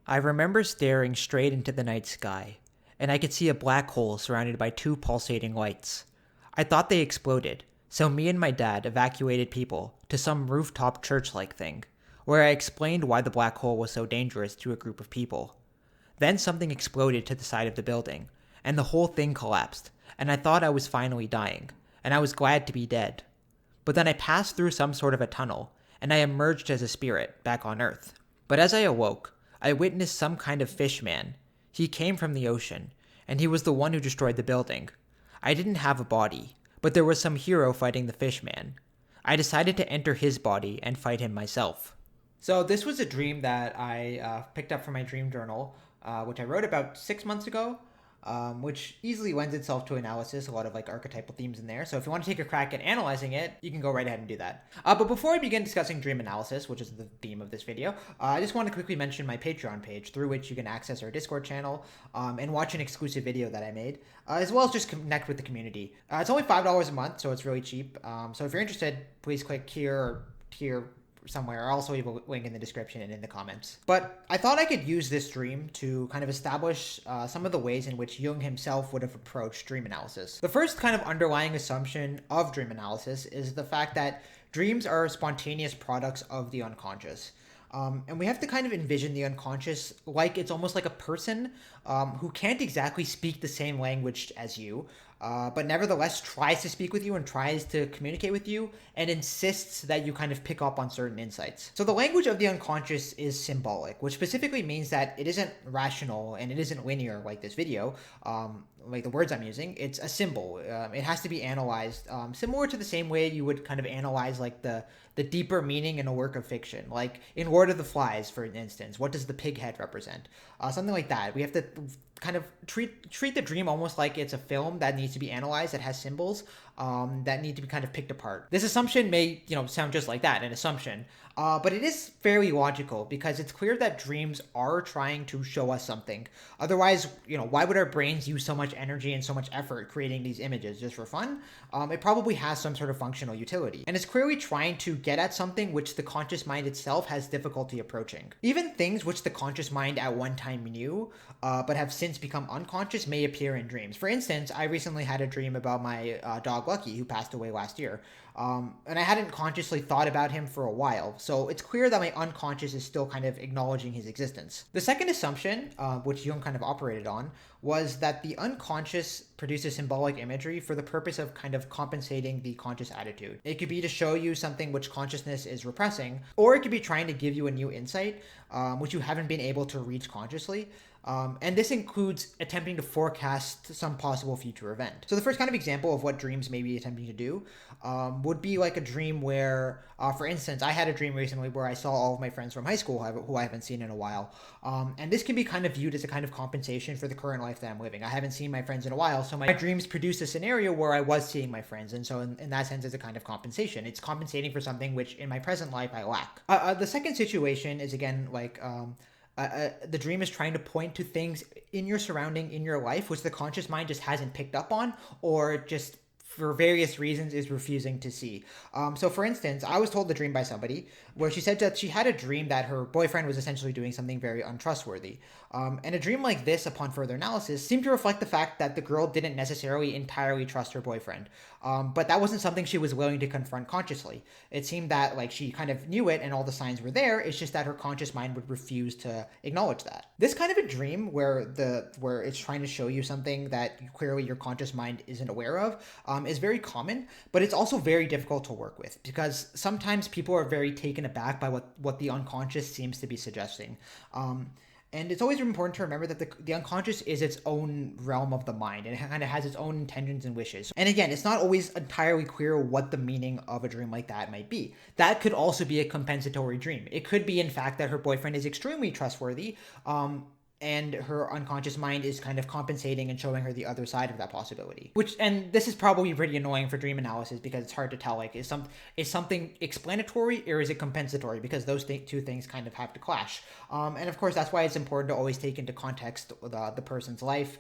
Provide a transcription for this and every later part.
I remember staring straight into the night sky, and I could see a black hole surrounded by two pulsating lights. I thought they exploded, so me and my dad evacuated people to some rooftop church-like thing, where I explained why the black hole was so dangerous to a group of people. Then something exploded to the side of the building, and the whole thing collapsed, and I thought I was finally dying, and I was glad to be dead. But then I passed through some sort of a tunnel, and I emerged as a spirit back on Earth. But as I awoke, I witnessed some kind of fish man. He came from the ocean, and he was the one who destroyed the building. I didn't have a body, but there was some hero fighting the fish man. I decided to enter his body and fight him myself. So this was a dream that I picked up from my dream journal, which I wrote about 6 months ago, which easily lends itself to analysis, a lot of like archetypal themes in there. So if you want to take a crack at analyzing it, you can go right ahead and do that. But before I begin discussing dream analysis, which is the theme of this video, I just want to quickly mention my Patreon page, through which you can access our Discord channel and watch an exclusive video that I made, as well as just connect with the community. It's only $5 a month, so it's really cheap. So if you're interested, please click here or here somewhere. I'll also leave a link in the description and in the comments. But I thought I could use this dream to kind of establish some of the ways in which Jung himself would have approached dream analysis. The first kind of underlying assumption of dream analysis is the fact that dreams are spontaneous products of the unconscious. And we have to kind of envision the unconscious like it's almost like a person who can't exactly speak the same language as you, but nevertheless tries to speak with you and tries to communicate with you and insists that you kind of pick up on certain insights. So the language of the unconscious is symbolic, which specifically means that it isn't rational and it isn't linear like this video, like the words I'm using. It's a symbol. It has to be analyzed similar to the same way you would kind of analyze like the deeper meaning in a work of fiction. Like in Lord of the Flies, for instance, what does the pig head represent? Something like that. We have to kind of treat the dream almost like it's a film that needs to be analyzed, that has symbols that need to be kind of picked apart. This assumption may, sound just like that, an assumption, but it is fairly logical because it's clear that dreams are trying to show us something. Otherwise, why would our brains use so much energy and so much effort creating these images just for fun? It probably has some sort of functional utility, and it's clearly trying to get at something which the conscious mind itself has difficulty approaching. Even things which the conscious mind at one time knew, but have since become unconscious, may appear in dreams. For instance, I recently had a dream about my dog Lucky, who passed away last year. And I hadn't consciously thought about him for a while, so it's clear that my unconscious is still kind of acknowledging his existence. The second assumption, which Jung kind of operated on, was that the unconscious produces symbolic imagery for the purpose of kind of compensating the conscious attitude. It could be to show you something which consciousness is repressing, or it could be trying to give you a new insight, which you haven't been able to reach consciously. And this includes attempting to forecast some possible future event. So the first kind of example of what dreams may be attempting to do would be like a dream where, for instance, I had a dream recently where I saw all of my friends from high school who I haven't seen in a while. And this can be kind of viewed as a kind of compensation for the current life that I'm living. I haven't seen my friends in a while, so my dreams produced a scenario where I was seeing my friends. And so in that sense, it's a kind of compensation. It's compensating for something which in my present life I lack. The second situation is again like... the dream is trying to point to things in your surrounding, in your life, which the conscious mind just hasn't picked up on, or just for various reasons is refusing to see. So for instance, I was told the dream by somebody where she said that she had a dream that her boyfriend was essentially doing something very untrustworthy. And a dream like this, upon further analysis, seemed to reflect the fact that the girl didn't necessarily entirely trust her boyfriend. But that wasn't something she was willing to confront consciously. It seemed that like she kind of knew it and all the signs were there. It's just that her conscious mind would refuse to acknowledge that. This kind of a dream where it's trying to show you something that clearly your conscious mind isn't aware of is very common, but it's also very difficult to work with because sometimes people are very taken aback by what the unconscious seems to be suggesting. And it's always important to remember that the unconscious is its own realm of the mind, and it kind of has its own intentions and wishes. And again, it's not always entirely clear what the meaning of a dream like that might be. That could also be a compensatory dream. It could be, in fact, that her boyfriend is extremely trustworthy, and her unconscious mind is kind of compensating and showing her the other side of that possibility. And this is probably pretty annoying for dream analysis because it's hard to tell, like, is something explanatory or is it compensatory, because those two things kind of have to clash. And of course, that's why it's important to always take into context the person's life,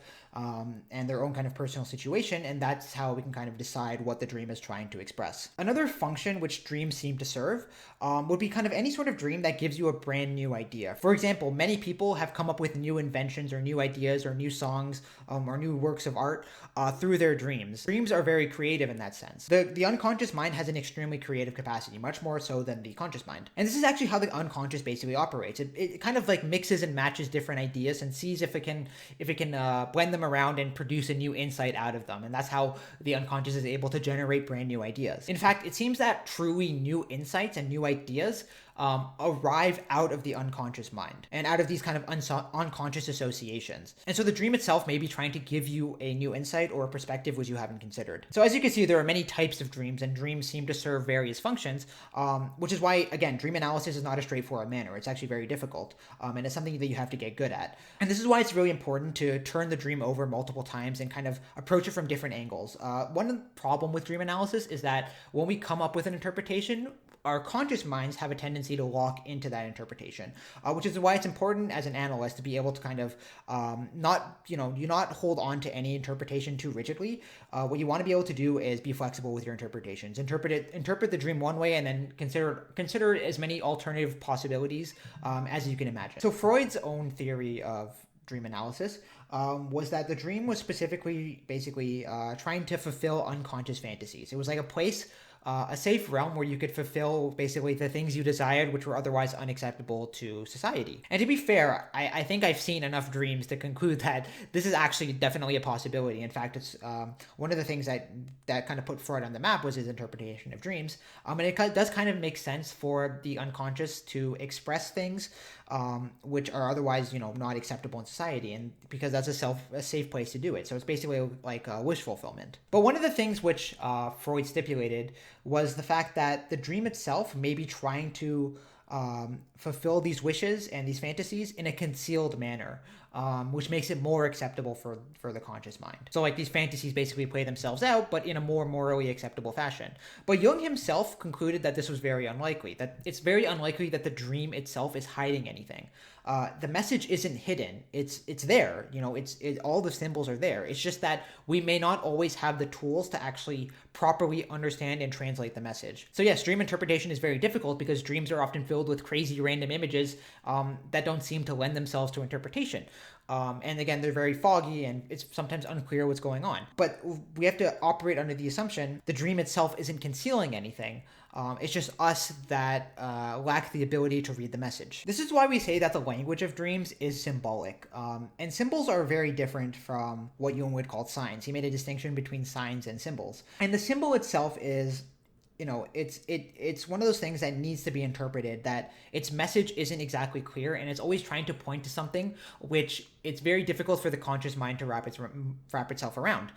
and their own kind of personal situation, and that's how we can kind of decide what the dream is trying to express. Another function which dreams seem to serve would be kind of any sort of dream that gives you a brand new idea. For example, many people have come up with new inventions or new ideas or new songs, or new works of art through their dreams. Dreams are very creative in that sense. The unconscious mind has an extremely creative capacity, much more so than the conscious mind. And this is actually how the unconscious basically operates. It kind of like mixes and matches different ideas and sees if it can blend them around and produce a new insight out of them. And that's how the unconscious is able to generate brand new ideas. In fact, it seems that truly new insights and new ideas arrive out of the unconscious mind and out of these kind of unconscious associations. And so the dream itself may be trying to give you a new insight or a perspective which you haven't considered. So as you can see, there are many types of dreams, and dreams seem to serve various functions, which is why, again, dream analysis is not a straightforward manner. It's actually very difficult, and it's something that you have to get good at. And this is why it's really important to turn the dream over multiple times and kind of approach it from different angles. One problem with dream analysis is that when we come up with an interpretation, our conscious minds have a tendency to lock into that interpretation, which is why it's important as an analyst to be able to kind of not hold on to any interpretation too rigidly. What you want to be able to do is be flexible with your interpretations. Interpret the dream one way, and then consider as many alternative possibilities as you can imagine. So Freud's own theory of dream analysis was that the dream was specifically basically trying to fulfill unconscious fantasies. It was like a place, a safe realm where you could fulfill basically the things you desired, which were otherwise unacceptable to society. And to be fair, I think I've seen enough dreams to conclude that this is actually definitely a possibility. In fact, it's one of the things that kind of put Freud on the map was his interpretation of dreams. And it does kind of make sense for the unconscious to express things which are otherwise, not acceptable in society, and because that's a safe place to do it. So it's basically like wish fulfillment. But one of the things which Freud stipulated was the fact that the dream itself may be trying to fulfill these wishes and these fantasies in a concealed manner, which makes it more acceptable for the conscious mind. So like these fantasies basically play themselves out, but in a more morally acceptable fashion. But Jung himself concluded that this was very unlikely, that it's very unlikely that the dream itself is hiding anything. The message isn't hidden. It's there. All the symbols are there. It's just that we may not always have the tools to actually properly understand and translate the message. So yes, dream interpretation is very difficult because dreams are often filled with crazy random images that don't seem to lend themselves to interpretation. And again, they're very foggy and it's sometimes unclear what's going on. But we have to operate under the assumption the dream itself isn't concealing anything. It's just us that lack the ability to read the message. This is why we say that the language of dreams is symbolic. And symbols are very different from what Jung would call signs. He made a distinction between signs and symbols. And the symbol itself is, it's one of those things that needs to be interpreted, that its message isn't exactly clear and it's always trying to point to something which it's very difficult for the conscious mind to wrap itself around.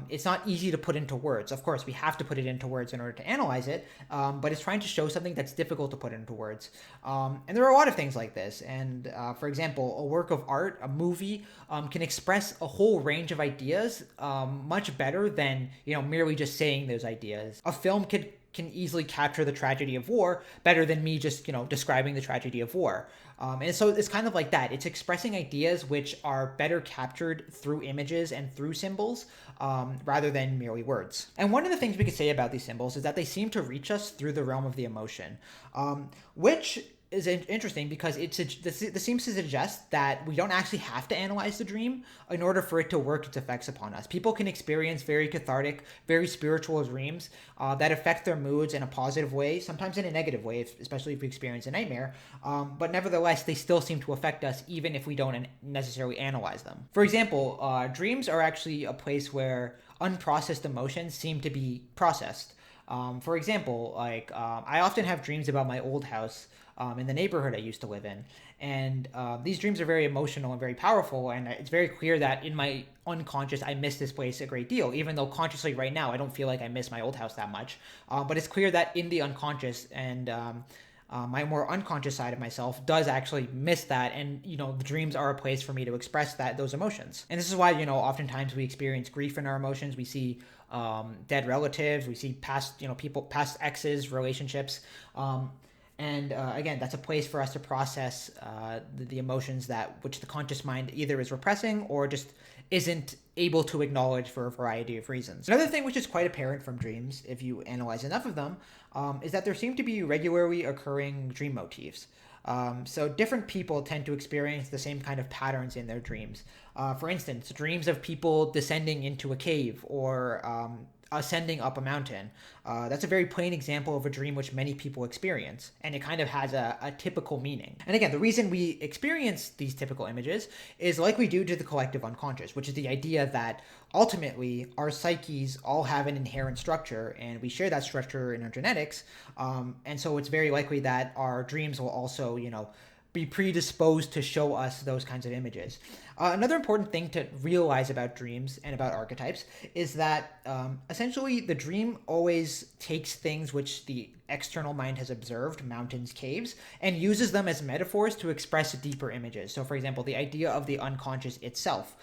It's not easy to put into words. Of course, we have to put it into words in order to analyze it, but it's trying to show something that's difficult to put into words. And there are a lot of things like this. And for example, a work of art, a movie, can express a whole range of ideas much better than merely just saying those ideas. A film can easily capture the tragedy of war better than me just describing the tragedy of war. And so it's kind of like that. It's expressing ideas which are better captured through images and through symbols rather than merely words. And one of the things we could say about these symbols is that they seem to reach us through the realm of the emotion, which is interesting because this seems to suggest that we don't actually have to analyze the dream in order for it to work its effects upon us. People can experience very cathartic, very spiritual dreams that affect their moods in a positive way, sometimes in a negative way, especially if we experience a nightmare. But nevertheless, they still seem to affect us even if we don't necessarily analyze them. For example, dreams are actually a place where unprocessed emotions seem to be processed. For example, I often have dreams about my old house in the neighborhood I used to live in. And these dreams are very emotional and very powerful. And it's very clear that in my unconscious, I miss this place a great deal, even though consciously right now, I don't feel like I miss my old house that much. But it's clear that in the unconscious and my more unconscious side of myself does actually miss that, and the dreams are a place for me to express those emotions. And this is why oftentimes we experience grief in our emotions. We see dead relatives, we see past people, past exes, relationships, and again, that's a place for us to process the emotions which the conscious mind either is repressing or just isn't able to acknowledge for a variety of reasons. Another thing which is quite apparent from dreams, if you analyze enough of them, is that there seem to be regularly occurring dream motifs. So different people tend to experience the same kind of patterns in their dreams. For instance, dreams of people descending into a cave or ascending up a mountain. That's a very plain example of a dream which many people experience, and it kind of has a typical meaning. And again, the reason we experience these typical images is likely due to the collective unconscious, which is the idea that ultimately our psyches all have an inherent structure, and we share that structure in our genetics. And so it's very likely that our dreams will also, be predisposed to show us those kinds of images. Another important thing to realize about dreams and about archetypes is that essentially the dream always takes things which the external mind has observed, mountains, caves, and uses them as metaphors to express deeper images. So for example, the idea of the unconscious itself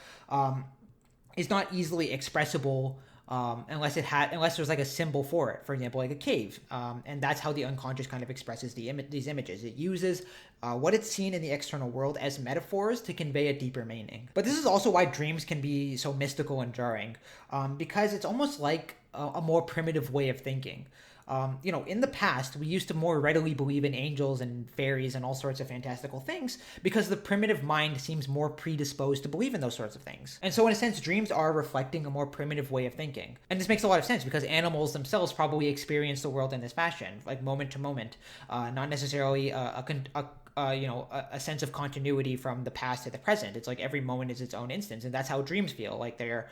is not easily expressible unless there's like a symbol for it, for example, like a cave. And that's how the unconscious kind of expresses these images. It uses what it's seen in the external world as metaphors to convey a deeper meaning. But this is also why dreams can be so mystical and jarring, because it's almost like a more primitive way of thinking. In the past, we used to more readily believe in angels and fairies and all sorts of fantastical things because the primitive mind seems more predisposed to believe in those sorts of things. And so in a sense, dreams are reflecting a more primitive way of thinking. And this makes a lot of sense because animals themselves probably experience the world in this fashion, like moment to moment, not necessarily a sense of continuity from the past to the present. It's like every moment is its own instance, and that's how dreams feel. Like there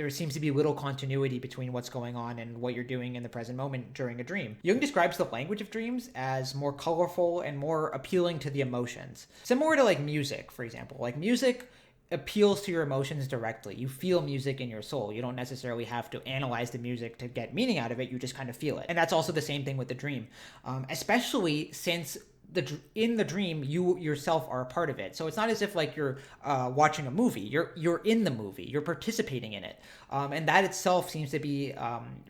seems to be little continuity between what's going on and what you're doing in the present moment during a dream. Jung describes the language of dreams as more colorful and more appealing to the emotions. Similar to like music, for example. Like music appeals to your emotions directly. You feel music in your soul. You don't necessarily have to analyze the music to get meaning out of it. You just kind of feel it. And that's also the same thing with the dream, especially since in the dream you yourself are a part of it. So it's not as if like you're watching a movie. You're in the movie. You're participating in it, and that itself seems to be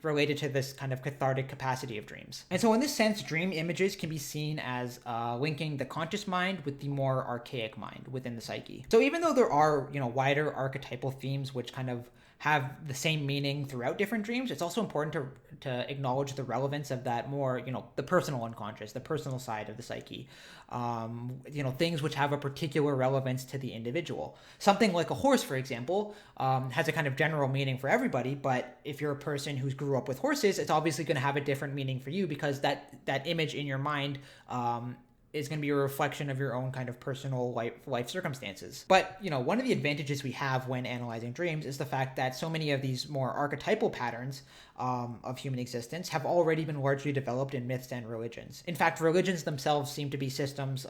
related to this kind of cathartic capacity of dreams. And so in this sense, dream images can be seen as linking the conscious mind with the more archaic mind within the psyche. So even though there are wider archetypal themes which kind of have the same meaning throughout different dreams, it's also important to acknowledge the relevance of that more, the personal unconscious, the personal side of the psyche. Things which have a particular relevance to the individual. Something like a horse, for example, has a kind of general meaning for everybody, but if you're a person who's grew up with horses, it's obviously going to have a different meaning for you because that image in your mind is going to be a reflection of your own kind of personal life circumstances. But, one of the advantages we have when analyzing dreams is the fact that so many of these more archetypal patterns of human existence have already been largely developed in myths and religions. In fact, religions themselves seem to be systems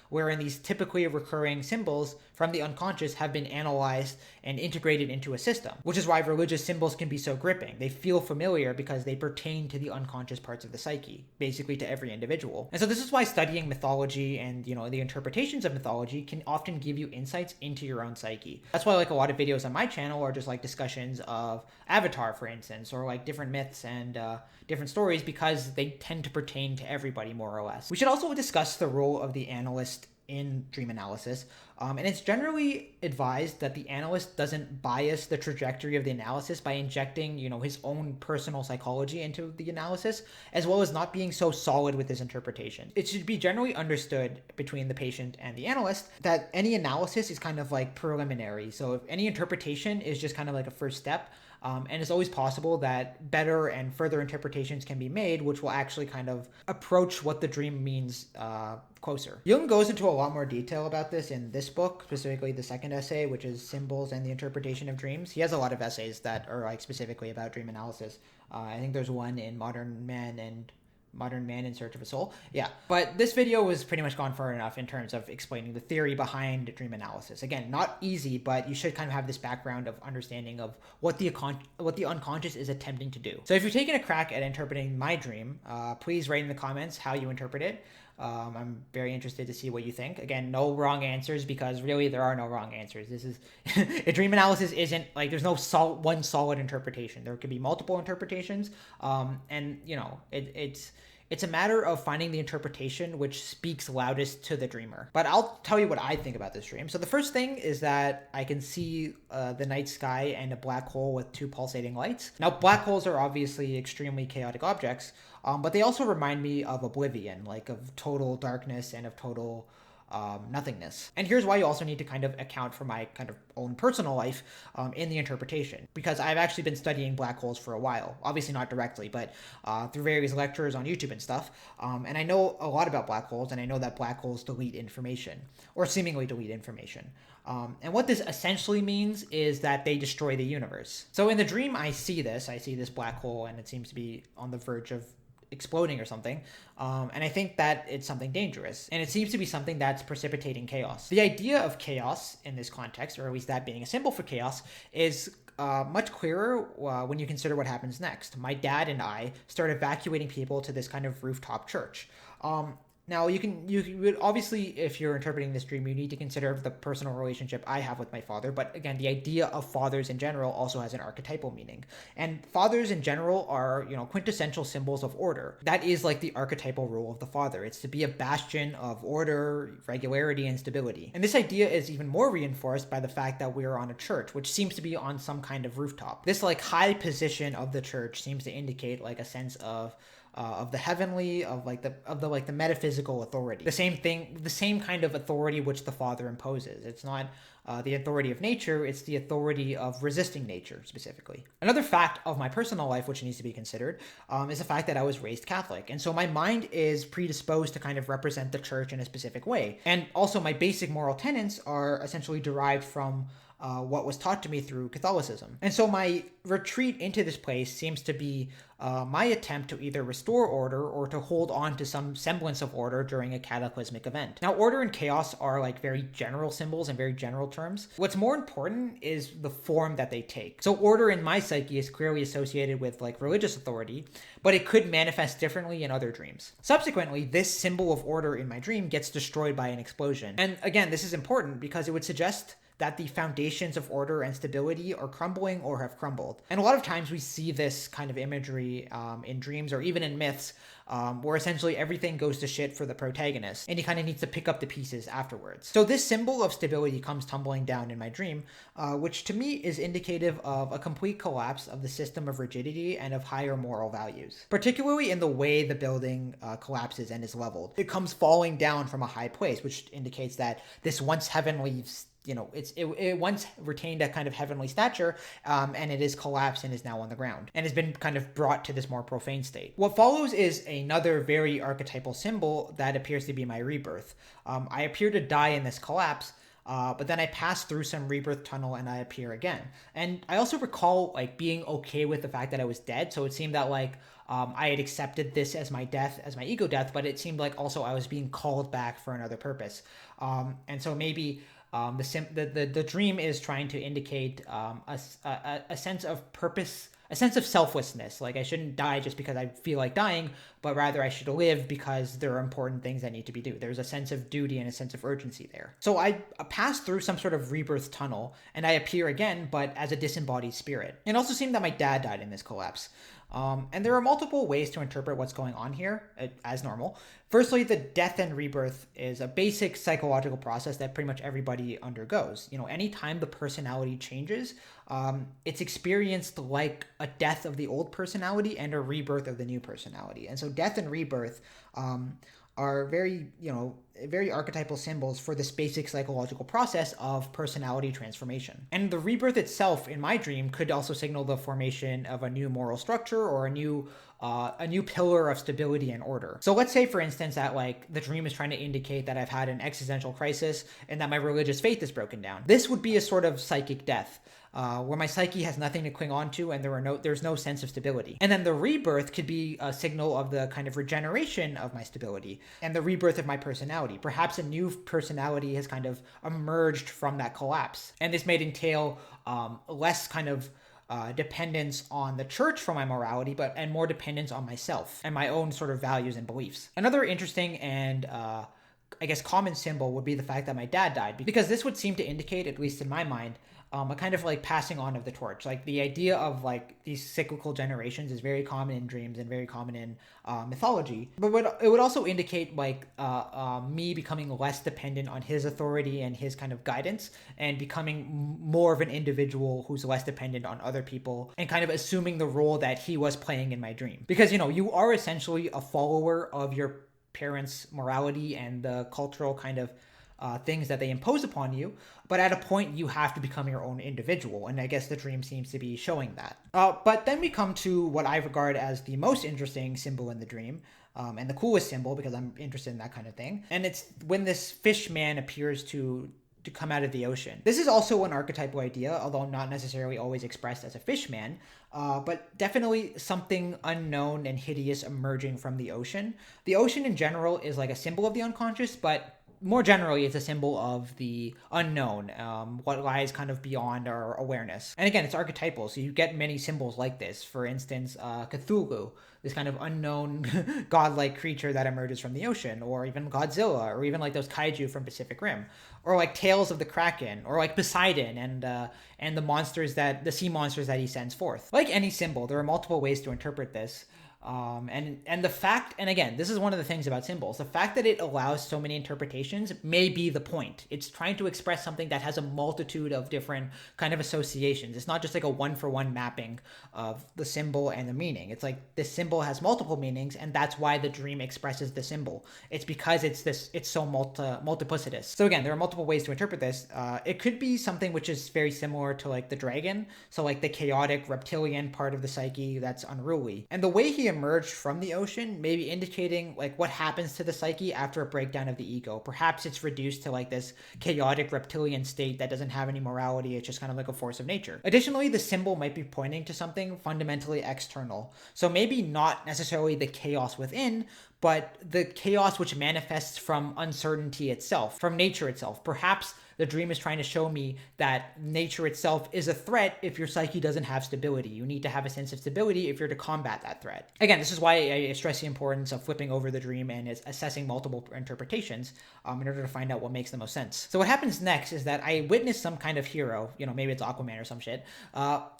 wherein these typically recurring symbols from the unconscious have been analyzed and integrated into a system, which is why religious symbols can be so gripping. They feel familiar because they pertain to the unconscious parts of the psyche, basically to every individual. And so this is why studying mythology and, the interpretations of mythology can often give you insights into your own psyche. That's why like a lot of videos on my channel are just like discussions of Avatar, for instance, or like different myths and different stories because they tend to pertain to everybody more or less. We should also discuss the role of the analyst in dream analysis. And it's generally advised that the analyst doesn't bias the trajectory of the analysis by injecting, his own personal psychology into the analysis, as well as not being so solid with his interpretation. It should be generally understood between the patient and the analyst that any analysis is kind of like preliminary. So if any interpretation is just kind of like a first step, and it's always possible that better and further interpretations can be made, which will actually kind of approach what the dream means closer. Jung goes into a lot more detail about this in this book, specifically the second essay, which is Symbols and the Interpretation of Dreams. He has a lot of essays that are like specifically about dream analysis. I think there's one in Modern Man and Modern Man in Search of a Soul. Yeah, but this video was pretty much gone far enough in terms of explaining the theory behind dream analysis. Again, not easy, but you should kind of have this background of understanding of what the unconscious is attempting to do. So if you're taking a crack at interpreting my dream, please write in the comments how you interpret it. I'm very interested to see what you think. Again, no wrong answers, because really there are no wrong answers. This is a dream analysis isn't like there's no one solid interpretation. There could be multiple interpretations, and you know it's a matter of finding the interpretation which speaks loudest to the dreamer. But I'll tell you what I think about this dream. So the first thing is that I can see the night sky and a black hole with two pulsating lights. Now, black holes are obviously extremely chaotic objects, but they also remind me of oblivion, like of total darkness and of total nothingness. And here's why you also need to kind of account for my kind of own personal life in the interpretation, because I've actually been studying black holes for a while, obviously not directly, but through various lectures on YouTube and stuff. And I know a lot about black holes, and I know that black holes delete information, or seemingly delete information. And what this essentially means is that they destroy the universe. So in the dream, I see this black hole, and it seems to be on the verge of exploding or something, and I think that it's something dangerous, and it seems to be something that's precipitating chaos. The idea of chaos in this context, or at least that being a symbol for chaos, is much clearer when you consider what happens next. My dad and I start evacuating people to this kind of rooftop church. Now, you would obviously, if you're interpreting this dream, you need to consider the personal relationship I have with my father. But again, the idea of fathers in general also has an archetypal meaning. And fathers in general are, quintessential symbols of order. That is like the archetypal role of the father. It's to be a bastion of order, regularity, and stability. And this idea is even more reinforced by the fact that we are on a church, which seems to be on some kind of rooftop. This like high position of the church seems to indicate like a sense of the heavenly, of the metaphysical authority. The same kind of authority which the father imposes. It's not the authority of nature, it's the authority of resisting nature specifically. Another fact of my personal life which needs to be considered is the fact that I was raised Catholic. And so my mind is predisposed to kind of represent the church in a specific way. And also my basic moral tenets are essentially derived from what was taught to me through Catholicism. And so my retreat into this place seems to be my attempt to either restore order or to hold on to some semblance of order during a cataclysmic event. Now, order and chaos are like very general symbols and very general terms. What's more important is the form that they take. So order in my psyche is clearly associated with like religious authority, but it could manifest differently in other dreams. Subsequently, this symbol of order in my dream gets destroyed by an explosion. And again, this is important because it would suggest that the foundations of order and stability are crumbling or have crumbled. And a lot of times we see this kind of imagery in dreams or even in myths where essentially everything goes to shit for the protagonist and he kind of needs to pick up the pieces afterwards. So this symbol of stability comes tumbling down in my dream, which to me is indicative of a complete collapse of the system of rigidity and of higher moral values, particularly in the way the building collapses and is leveled. It comes falling down from a high place, which indicates that this once heavenly it once retained a kind of heavenly stature, and it is collapsed and is now on the ground and has been kind of brought to this more profane state. What follows is another very archetypal symbol that appears to be my rebirth. I appear to die in this collapse, but then I pass through some rebirth tunnel and I appear again. And I also recall like being okay with the fact that I was dead. So it seemed that like I had accepted this as my death, as my ego death, but it seemed like also I was being called back for another purpose. And so maybe the dream is trying to indicate a sense of purpose, a sense of selflessness. Like I shouldn't die just because I feel like dying, but rather I should live because there are important things that need to be done. There's a sense of duty and a sense of urgency there. So I pass through some sort of rebirth tunnel and I appear again, but as a disembodied spirit. It also seemed that my dad died in this collapse. And there are multiple ways to interpret what's going on here, as normal. Firstly, the death and rebirth is a basic psychological process that pretty much everybody undergoes. Anytime the personality changes, it's experienced like a death of the old personality and a rebirth of the new personality. And so death and rebirth are very, very archetypal symbols for this basic psychological process of personality transformation. And the rebirth itself in my dream could also signal the formation of a new moral structure or a new pillar of stability and order. So let's say, for instance, that like the dream is trying to indicate that I've had an existential crisis and that my religious faith is broken down. This would be a sort of psychic death. Where my psyche has nothing to cling on to and there's no sense of stability. And then the rebirth could be a signal of the kind of regeneration of my stability and the rebirth of my personality. Perhaps a new personality has kind of emerged from that collapse. And this may entail less kind of dependence on the church for my morality, and more dependence on myself and my own sort of values and beliefs. Another interesting and I guess common symbol would be the fact that my dad died, because this would seem to indicate, at least in my mind, a kind of like passing on of the torch. Like the idea of like these cyclical generations is very common in dreams and very common in mythology. But it would also indicate like me becoming less dependent on his authority and his kind of guidance, and becoming more of an individual who's less dependent on other people, and kind of assuming the role that he was playing in my dream. Because, you know, you are essentially a follower of your parents' morality and the cultural kind of things that they impose upon you, but at a point you have to become your own individual, and I guess the dream seems to be showing that. But then we come to what I regard as the most interesting symbol in the dream, and the coolest symbol, because I'm interested in that kind of thing, and it's when this fish man appears to come out of the ocean. This is also an archetypal idea, although not necessarily always expressed as a fish man, but definitely something unknown and hideous emerging from the ocean. The ocean in general is like a symbol of the unconscious, but more generally, it's a symbol of the unknown, what lies kind of beyond our awareness. And again, it's archetypal, so you get many symbols like this. For instance, Cthulhu, this kind of unknown godlike creature that emerges from the ocean, or even Godzilla, or even like those kaiju from Pacific Rim, or like Tales of the Kraken, or like Poseidon and the sea monsters that he sends forth. Like any symbol, there are multiple ways to interpret this. And the fact, and again, this is one of the things about symbols, the fact that it allows so many interpretations may be the point. It's trying to express something that has a multitude of different kind of associations. It's not just like a one-for-one mapping of the symbol and the meaning. It's like this symbol has multiple meanings, and that's why the dream expresses the symbol. It's because it's so multiplicitous. So again, there are multiple ways to interpret this. It could be something which is very similar to like the dragon, so like the chaotic reptilian part of the psyche that's unruly. And the way he emerged from the ocean, maybe indicating like what happens to the psyche after a breakdown of the ego. Perhaps it's reduced to like this chaotic reptilian state that doesn't have any morality. It's just kind of like a force of nature. Additionally, the symbol might be pointing to something fundamentally external. So maybe not necessarily the chaos within, but the chaos which manifests from uncertainty itself, from nature itself. Perhaps the dream is trying to show me that nature itself is a threat if your psyche doesn't have stability. You need to have a sense of stability if you're to combat that threat. Again, this is why I stress the importance of flipping over the dream and assessing multiple interpretations in order to find out what makes the most sense. So what happens next is that I witness some kind of hero, maybe it's Aquaman or some shit,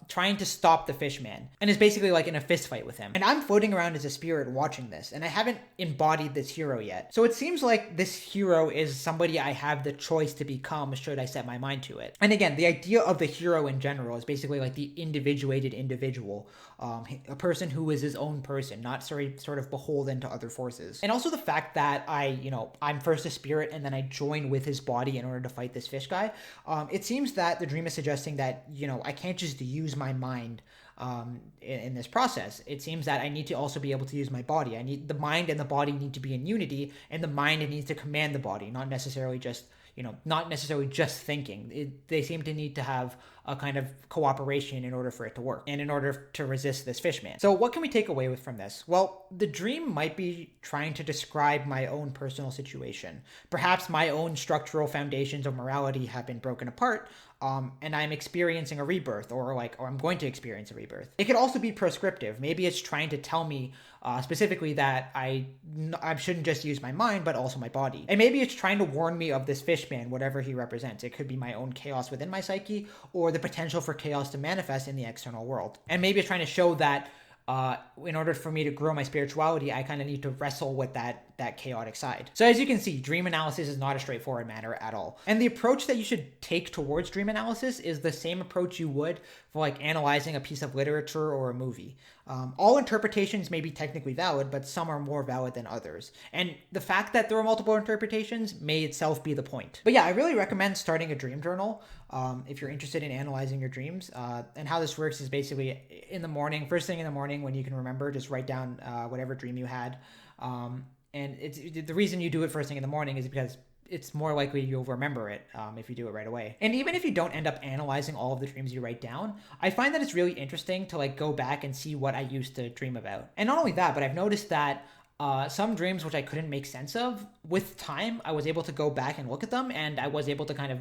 trying to stop the fish man, and is basically like in a fist fight with him. And I'm floating around as a spirit watching this, and I haven't embodied this hero yet. So it seems like this hero is somebody I have the choice to become should I set my mind to it. And again, the idea of the hero in general is basically like the individuated individual, a person who is his own person, not sort of beholden to other forces. And also the fact that I'm first a spirit and then I join with his body in order to fight this fish guy. It seems that the dream is suggesting that, I can't just use my mind in this process. It seems that I need to also be able to use my body. I need the mind and the body need to be in unity, and the mind needs to command the body, not necessarily just thinking. They seem to need to have a kind of cooperation in order for it to work and in order to resist this fishman. So what can we take away from this? Well, the dream might be trying to describe my own personal situation. Perhaps my own structural foundations of morality have been broken apart, and I'm experiencing a rebirth, or I'm going to experience a rebirth. It could also be prescriptive. Maybe it's trying to tell me specifically that I shouldn't just use my mind, but also my body. And maybe it's trying to warn me of this fishman, whatever he represents. It could be my own chaos within my psyche, or the potential for chaos to manifest in the external world. And maybe it's trying to show that in order for me to grow my spirituality, I kind of need to wrestle with that that chaotic side. So as you can see, dream analysis is not a straightforward matter at all. And the approach that you should take towards dream analysis is the same approach you would for like analyzing a piece of literature or a movie. All interpretations may be technically valid, but some are more valid than others. And the fact that there are multiple interpretations may itself be the point. But yeah, I really recommend starting a dream journal if you're interested in analyzing your dreams. And how this works is basically in the morning, first thing in the morning when you can remember, just write down whatever dream you had. And the reason you do it first thing in the morning is because it's more likely you'll remember it if you do it right away. And even if you don't end up analyzing all of the dreams you write down, I find that it's really interesting to like go back and see what I used to dream about. And not only that, but I've noticed that some dreams which I couldn't make sense of, with time, I was able to go back and look at them, and I was able to kind of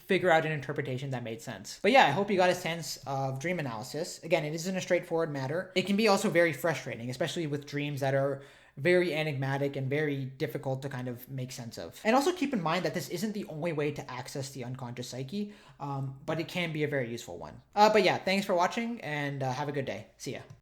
figure out an interpretation that made sense. But yeah, I hope you got a sense of dream analysis. Again, it isn't a straightforward matter. It can be also very frustrating, especially with dreams that are very enigmatic and very difficult to kind of make sense of. And also keep in mind that this isn't the only way to access the unconscious psyche, but it can be a very useful one. But yeah, thanks for watching, and have a good day. See ya.